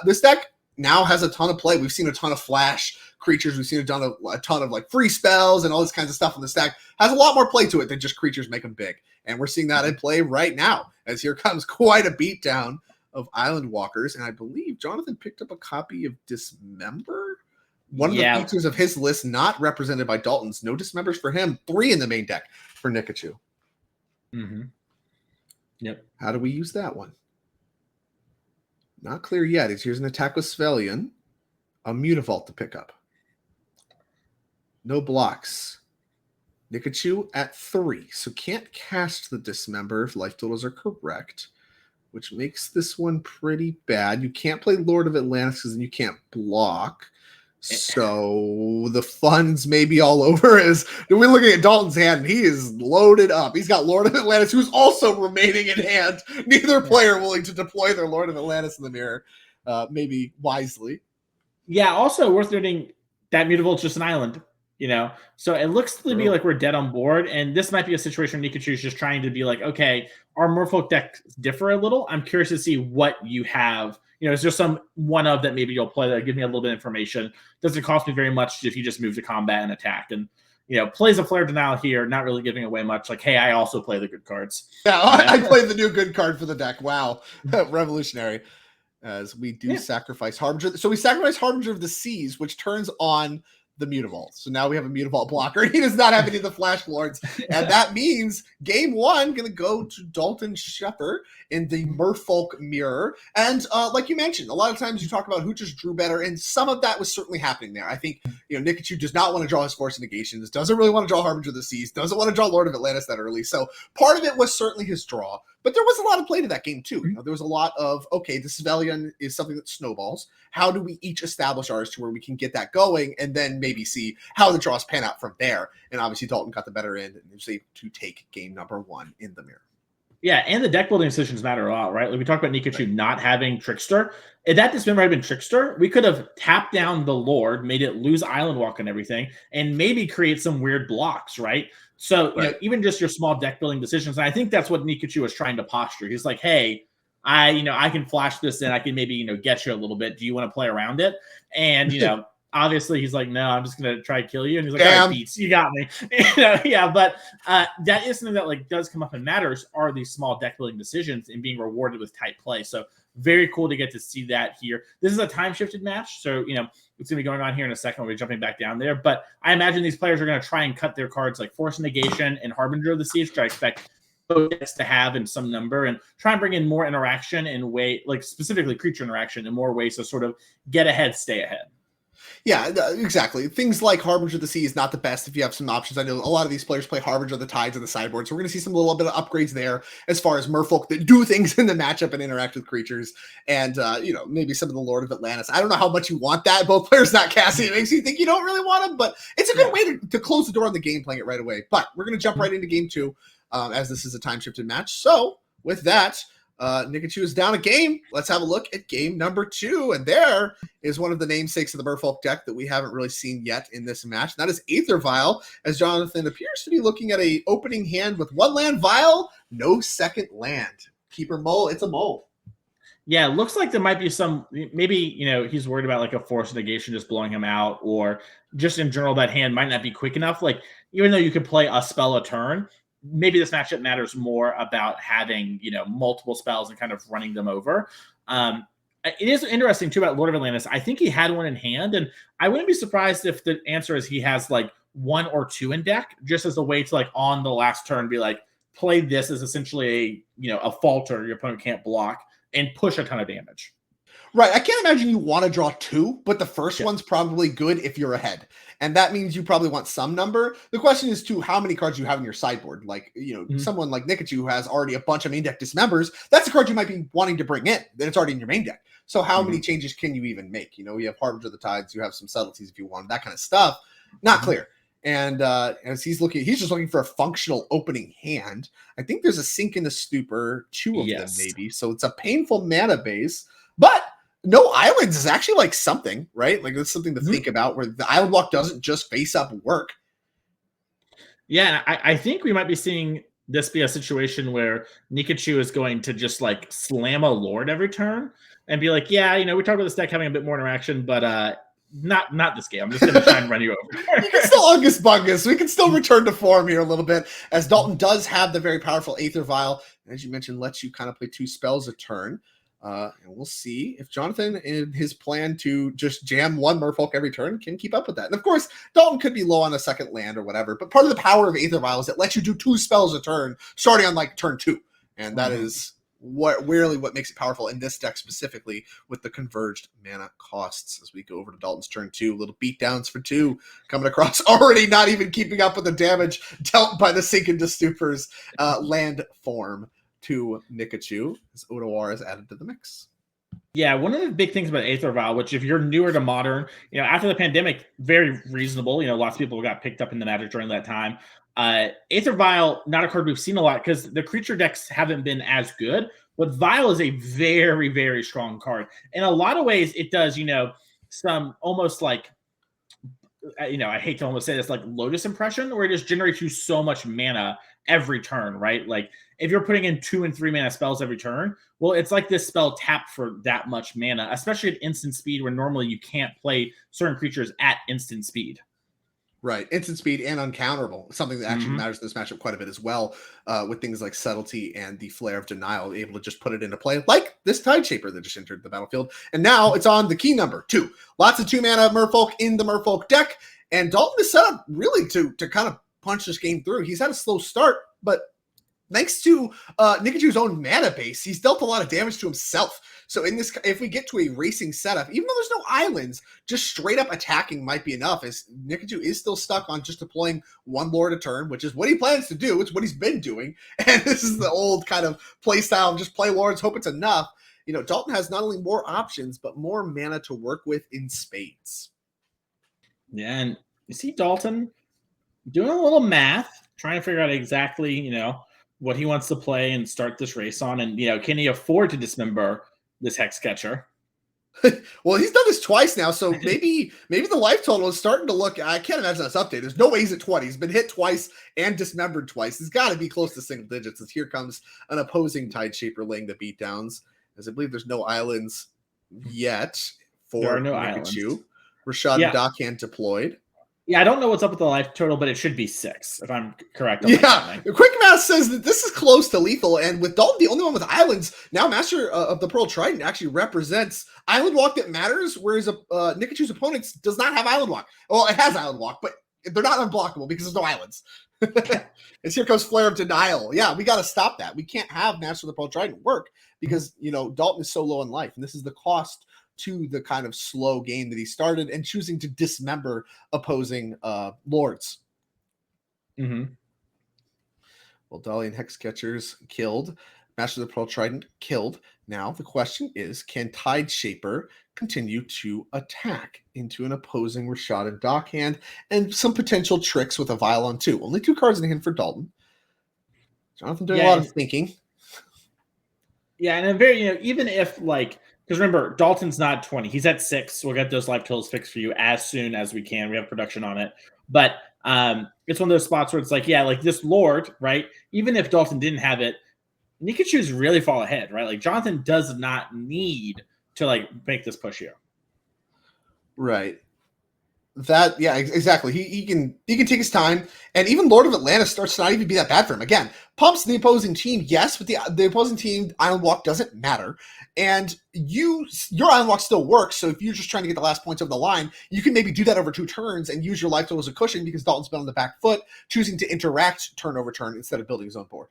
This deck now has a ton of play. We've seen a ton of flash creatures. We've seen a ton of like free spells and all this kinds of stuff on the stack. Has a lot more play to it than just creatures make them big. And we're seeing that in play right now, as here comes quite a beatdown of Island Walkers. And I believe Jonathan picked up a copy of Dismember. One of the features of his list not represented by Dalton's. No Dismembers for him. 3 in the main deck for Nikachu. Mm-hmm. Yep. How do we use that one? Not clear yet. Here's an attack with Svelion. A Mutavault to pick up. No blocks. Nikachu at 3. So can't cast the Dismember if life totals are correct, which makes this one pretty bad. You can't play Lord of Atlantis because then you can't block. So the funds may be all over. We're looking at Dalton's hand, and he is loaded up. He's got Lord of Atlantis, who's also remaining in hand. Neither player willing to deploy their Lord of Atlantis in the mirror, maybe wisely. Yeah, also worth noting that Mutavault's just an island, So it looks to be like we're dead on board, and this might be a situation where Nikachu is just trying to be like, okay, our Merfolk decks differ a little. I'm curious to see what you have. Is there some one of that maybe you'll play that give me a little bit of information? Doesn't cost me very much if you just move to combat and attack. And, plays a Flare Denial here, not really giving away much. Like, hey, I also play the good cards. Yeah, I played the new good card for the deck. Wow. Revolutionary. As we do sacrifice Harbinger. So we sacrifice Harbinger of the Seas, which turns on the Mutavault. So now we have a Mutavault blocker. He does not have any of the Flash Lords. And that means game one going to go to Dalton Shepard in the Merfolk mirror. And like you mentioned, a lot of times you talk about who just drew better, and some of that was certainly happening there. I think, Nikachu does not want to draw his Force of Negations, doesn't really want to draw Harbinger of the Seas, doesn't want to draw Lord of Atlantis that early. So part of it was certainly his draw. But there was a lot of play to that game, too. There was a lot of, okay, this Velion is something that snowballs. How do we each establish ours to where we can get that going, and then maybe see how the draws pan out from there? And obviously, Dalton got the better end and was able to take game number one in the mirror. Yeah, and the deck building decisions matter a lot, right? Like we talked about Nikachu not having Trickster. If that dismember had been Trickster, we could have tapped down the Lord, made it lose Island Walk and everything, and maybe create some weird blocks, right? So even just your small deck building decisions, and I think that's what Nikachu was trying to posture. He's like, hey, I can flash this in, I can maybe, get you a little bit. Do you want to play around it? And, obviously he's like, no, I'm just going to try to kill you. And he's like, all right, Beats, you got me. But that is something that does come up and matters, are these small deck building decisions and being rewarded with tight play. So very cool to get to see that here. This is a time shifted match. So, it's going to be going on here in a second. We'll be jumping back down there. But I imagine these players are going to try and cut their cards like Force Negation and Harbinger of the Seas, which I expect both decks to have in some number, and try and bring in more interaction in way, like specifically creature interaction, in more ways to sort of get ahead, stay ahead. Yeah, exactly. Things like Harbinger of the Sea is not the best if you have some options. I know a lot of these players play Harbinger of the Tides on the sideboard, so we're going to see some little bit of upgrades there as far as Merfolk that do things in the matchup and interact with creatures, and maybe some of the Lord of Atlantis. I don't know how much you want that. Both players not casting it makes you think you don't really want them, but it's a good way to close the door on the game, playing it right away. But we're going to jump right into game two, as this is a time shifted match. So with that, Nikachu is down a game. Let's have a look at game number two. And there is one of the namesakes of the Merfolk deck that we haven't really seen yet in this match. And that is Aether Vial, as Jonathan appears to be looking at a opening hand with one land Vial, no second land. Keeper Mole, it's a mole. Yeah, it looks like there might be some, maybe, he's worried about like a Force Negation just blowing him out, or just in general that hand might not be quick enough. Like, even though you could play a spell a turn, maybe this matchup matters more about having, multiple spells and kind of running them over. It is interesting too about Lord of Atlantis. I think he had one in hand, and I wouldn't be surprised if the answer is he has like one or two in deck, just as a way to on the last turn be like, play this as essentially a falter your opponent can't block and push a ton of damage. Right. I can't imagine you want to draw two, but the first one's probably good if you're ahead. And that means you probably want some number. The question is, too, how many cards you have in your sideboard. Like, someone like Nikachu who has already a bunch of main deck dismembers, that's a card you might be wanting to bring in. Then it's already in your main deck. So how many changes can you even make? You have Harbinger of the Tides, you have some subtleties if you want, that kind of stuff. Not clear. And as he's just looking for a functional opening hand. I think there's a Sink in the Stupor, two of them maybe. So it's a painful mana base. But no islands is actually like something, right? Like that's something to think about, where the island walk doesn't just face up work. Yeah, I think we might be seeing this be a situation where Nikachu is going to just like slam a Lord every turn and be like, yeah, we talked about this deck having a bit more interaction, but not this game. I'm just going to try and run you over. You can still Ungus Bungus. We can still return to form here a little bit, as Dalton does have the very powerful Aether Vial. As you mentioned, lets you kind of play two spells a turn. And we'll see if Jonathan, in his plan to just jam one Merfolk every turn, can keep up with that. And of course, Dalton could be low on a second land or whatever, but part of the power of Aether Vial is it lets you do two spells a turn, starting on like turn two. And that is what makes it powerful in this deck specifically, with the converged mana costs. As we go over to Dalton's turn two, little beatdowns for two coming across, already not even keeping up with the damage dealt by the Sink into Stupor's land form to Nikachu, as Otawara is added to the mix. Yeah, one of the big things about Aether Vial, which if you're newer to Modern, after the pandemic, very reasonable. Lots of people got picked up in the Magic during that time. Aether Vial, not a card we've seen a lot because the creature decks haven't been as good, but Vial is a very, very strong card. In a lot of ways, it does, some almost like, I hate to almost say this, like Lotus Impression, where it just generates you so much mana every turn, right? Like if you're putting in 2 and 3 mana spells every turn, well, it's like this spell tapped for that much mana, especially at instant speed, where normally you can't play certain creatures at instant speed. Right. Instant speed and uncounterable. Something that actually matters in this matchup quite a bit as well, with things like Subtlety and the Flare of Denial, able to just put it into play, like this Tide Shaper that just entered the battlefield. And now it's on the key number 2. Lots of 2 mana Merfolk in the Merfolk deck. And Dalton is set up really to kind of punch this game through. He's had a slow start, but thanks to Nikachu's own mana base, he's dealt a lot of damage to himself. So in this, if we get to a racing setup, even though there's no islands, just straight up attacking might be enough, as Nikachu is still stuck on just deploying one lord a turn, which is what he plans to do. It's what he's been doing. And this is the old kind of play style of just play lords, hope it's enough. You know, Dalton has not only more options, but more mana to work with in spades. Yeah, and you see Dalton doing a little math, trying to figure out exactly, you know, what he wants to play and start this race on. And, you know, can he afford to dismember this Hex Catcher? Well, he's done this twice now, so maybe the life total is starting to look. I can't imagine that's updated. There's no way he's at 20. He's been hit twice and dismembered twice. He's got to be close to single digits. As here comes an opposing Tide Shaper laying the beatdowns. As I believe there's no islands yet for There are no Nikachu. Rashad and Dockhand deployed. Yeah, I don't know what's up with the life total, but it should be 6, if I'm correct. Yeah, quick math says that this is close to lethal, and with Dalton, the only one with islands, now Master of the Pearl Trident actually represents island walk that matters, whereas Nikachu's opponents does not have island walk. Well, it has island walk, but they're not unblockable because there's no islands. And here comes Flare of Denial. Yeah, we got to stop that. We can't have Master of the Pearl Trident work because, you know, Dalton is so low in life, and this is the cost to the kind of slow game that he started and choosing to dismember opposing lords. Mm-hmm. Well, Dalian Hexcatchers killed. Master of the Pearl Trident killed. Now the question is, can Tide Shaper continue to attack into an opposing Rashad and Dockhand and some potential tricks with a Vial on 2? Only 2 cards in hand for Dalton. Jonathan doing a lot of thinking. Yeah, and I'm very, you know, even if like, because remember, Dalton's not 20. He's at 6. We'll get those life totals fixed for you as soon as we can. We have production on it. But it's one of those spots where it's like, yeah, like this Lord, right? Even if Dalton didn't have it, Nikachu's really fall ahead, right? Like Jonathan does not need to like make this push here. Right. That, yeah, exactly. He can take his time, and even Lord of Atlantis starts to not even be that bad for him. Again, pumps the opposing team, yes, but the opposing team island walk doesn't matter, and your island walk still works. So if you're just trying to get the last points over the line, you can maybe do that over 2 turns and use your life total as a cushion because Dalton's been on the back foot, choosing to interact turn over turn instead of building his own board.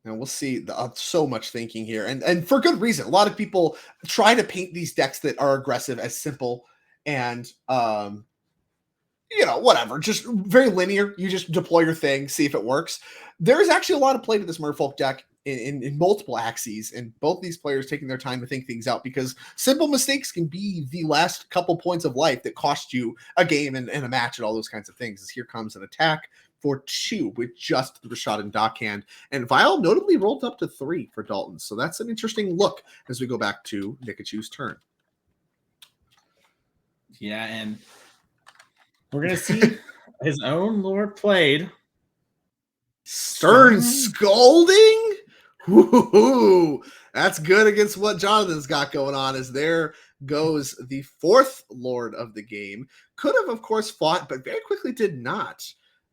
Now we'll see so much thinking here, and for good reason. A lot of people try to paint these decks that are aggressive as simple and you know, whatever, just very linear. You just deploy your thing, see if it works. There is actually a lot of play to this Merfolk deck in multiple axes, and both these players taking their time to think things out, because simple mistakes can be the last couple points of life that cost you a game and a match and all those kinds of things. As here comes an attack for 2 with just the Rashad and Dockhand, and Vial notably rolled up to 3 for Dalton. So that's an interesting look as we go back to Nikachu's turn. Yeah, and we're going to see his own Lord played. Stern Scolding? Woo-hoo-hoo. That's good against what Jonathan's got going on, as there goes the 4th Lord of the game. Could have, of course, fought, but very quickly did not.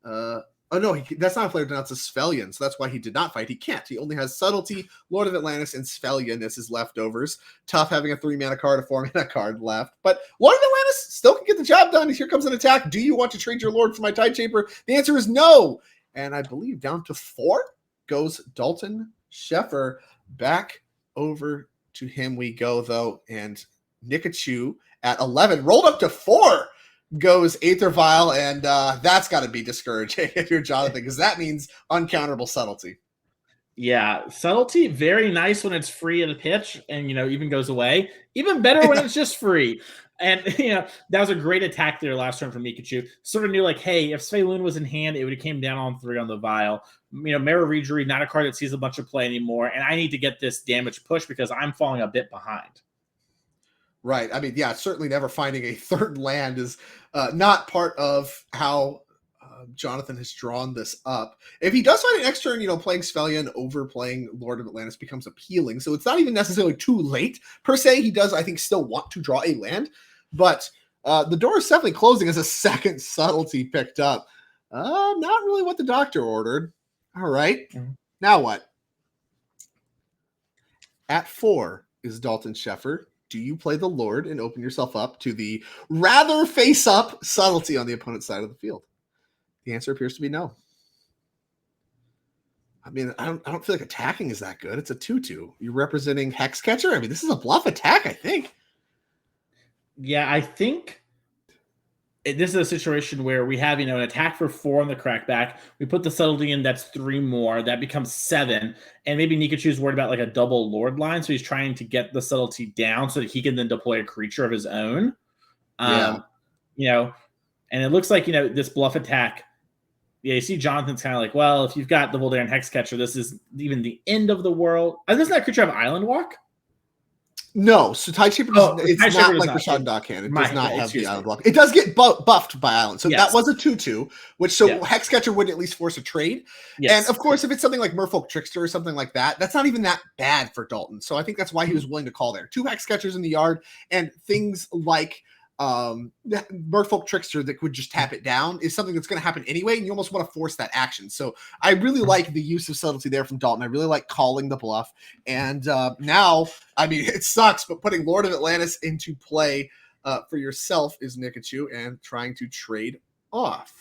Oh, no, that's not a player denounced as Svellian, so that's why he did not fight. He can't. He only has Subtlety, Lord of Atlantis, and Svellian as his leftovers. Tough having a 3-mana card, a 4-mana card left. But Lord of Atlantis still can get the job done. Here comes an attack. Do you want to trade your Lord for my Tide Shaper? The answer is no. And I believe down to 4 goes Dalton Sheffer. Back over to him we go, though. And Nikachu at 11 rolled up to 4. Goes Aether Vial, and that's got to be discouraging if you're Jonathan, because that means uncounterable Subtlety. Yeah, Subtlety, very nice when it's free at a pitch and, you know, even goes away. Even better when it's just free. And, you know, that was a great attack there last turn from Nikachu. Sort of knew, like, hey, if Svelun was in hand, it would have came down on 3 on the Vial. You know, Mara Regery, not a card that sees a bunch of play anymore, and I need to get this damage push because I'm falling a bit behind. Right. I mean, yeah, certainly never finding a 3rd land is not part of how Jonathan has drawn this up. If he does find an next turn, you know, playing Svellian over playing Lord of Atlantis becomes appealing. So it's not even necessarily too late, per se. He does, I think, still want to draw a land. But the door is definitely closing as a 2nd Subtlety picked up. Not really what the doctor ordered. All right. Now what? At 4 is Dalton Sheffer. do you play the Lord and open yourself up to the rather face-up subtlety on the opponent's side of the field? The answer appears to be no. I mean, I don't feel like attacking is that good. It's a 2/2. You're representing Hexcatcher? I mean, this is a bluff attack, I think. Yeah, I think this is a situation where we have, an attack for 4 on the crackback. We put the subtlety in, that's 3 more. That becomes 7. And maybe Nikachu's worried about like a double Lord line, so he's trying to get the subtlety down so that he can then deploy a creature of his own. And it looks like, this bluff attack. Yeah, you see Jonathan's kind of like, well, if you've got the Voldaren Hexcatcher, this is even the end of the world. Doesn't that creature have Island Walk? No, so Tideshaper it's not like Rashad Dockhand. It does not have the Island Walk. It does get buffed by Island. So that was a 2/2, which Hexcatcher would at least force a trade. Yes. And of course, if it's something like Merfolk Trickster or something like that, that's not even that bad for Dalton. So I think that's why he was willing to call there. 2 Hexcatchers in the yard and things like Merfolk Trickster that would just tap it down is something that's going to happen anyway, and you almost want to force that action. So I really like the use of subtlety there from Dalton. I really like calling the bluff. And now, I mean, it sucks, but putting Lord of Atlantis into play for yourself is Nikachu and trying to trade off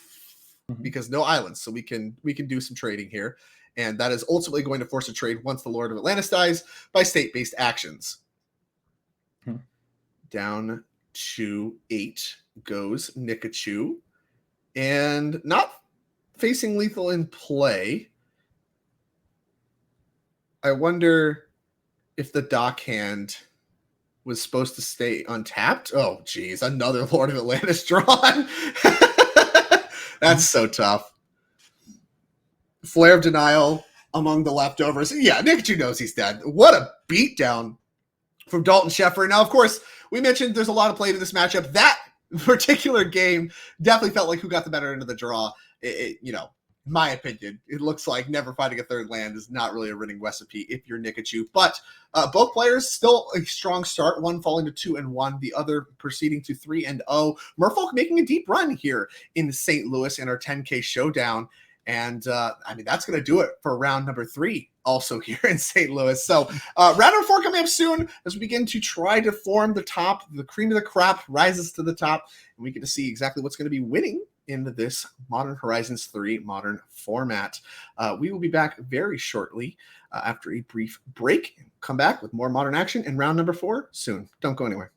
because no islands. So we can do some trading here. And that is ultimately going to force a trade once the Lord of Atlantis dies by state-based actions. Down to 8 goes Nikachu, and not facing lethal in play. I wonder if the Dockhand was supposed to stay untapped. Oh, geez, another Lord of Atlantis drawn. That's so tough. Flare of Denial among the leftovers. Yeah, Nikachu knows he's dead. What a beatdown from Dalton Sheffer. Now, of course, we mentioned there's a lot of play to this matchup. That particular game definitely felt like who got the better end of the draw. My opinion, it looks like never finding a third land is not really a winning recipe if you're Nikachu. But both players still a strong start, one falling to 2-1, the other proceeding to 3-0. Merfolk making a deep run here in St. Louis in our 10K showdown. And that's going to do it for round number 3 also here in St. Louis. So round number 4 coming up soon as we begin to try to form the top. The cream of the crop rises to the top, and we get to see exactly what's going to be winning in this Modern Horizons 3 modern format. We will be back very shortly after a brief break. Come back with more modern action in round number 4 soon. Don't go anywhere.